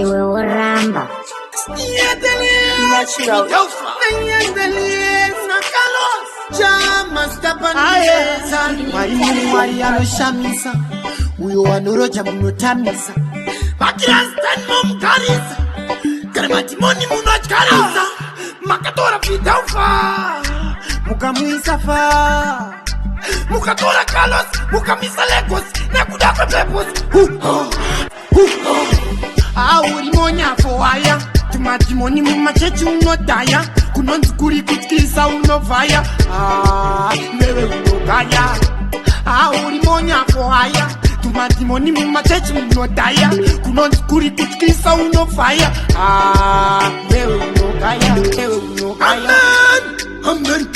iwe uramba mwari anoshamisa uyo wanoroja munotamisa vakirasitani momukarisa kana matimoni munotyarisa makatora pidaufa mukamuisa fa mukatora Carlos mukamisa Lagos nekuda kwepepos auri monyafo waya tumatimoni mumachechi unodhaya kunonzi kuri kutyisa unovhaya newe unogaya auri monyafo waya tumatimoni mumachechi unodhaya kunonzi kuri kutyisa unovhaya newe unogaya newe unogaya amen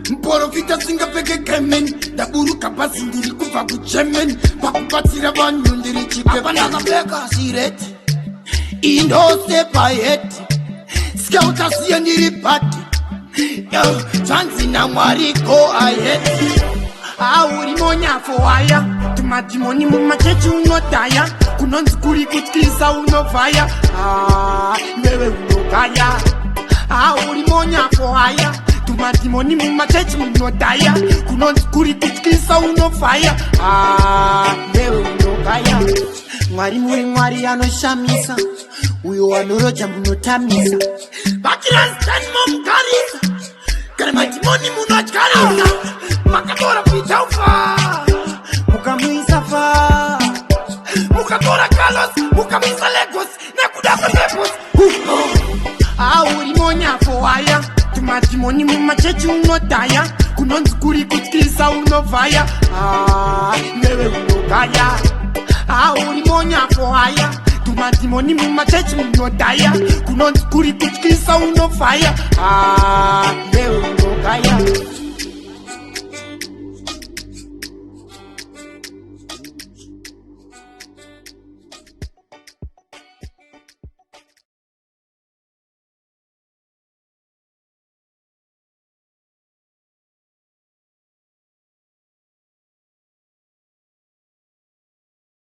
mporofita singapfeke kemen ndaburuka basi ndiri kubva kugerman pakubatsira vanhu ndiri chipepandakapfeka sireti indosepaheti sikautasiye ndiri pati zvanzi namwari go aheti auri monyafo waya tumadhimoni mumachechi unodhaya kunonzi kuri kutyisa unovhaya newe unogaya auri monyafo waya tumadhimoni mumachechi munodhaya kunonzi kuri kutyisa unovhaya newe unogaya mwari muri mwari anoshamisa uyo wanoroja munotamisa vakirasitani momukarisa kana madhimoni munotyarisa makatora pidaufa mukamuisa fa mukatora Carlos mukamisa Lagos nekuda kwepepos auri monyafo waya tumadhimoni mumachechi unodhaya kunonzi kuri kutyisa unovhaya newe unogaya auri monyafo waya tumadhimoni mumachechi unodhaya kunonzi kuri kutyisa unovhaya newe unogaya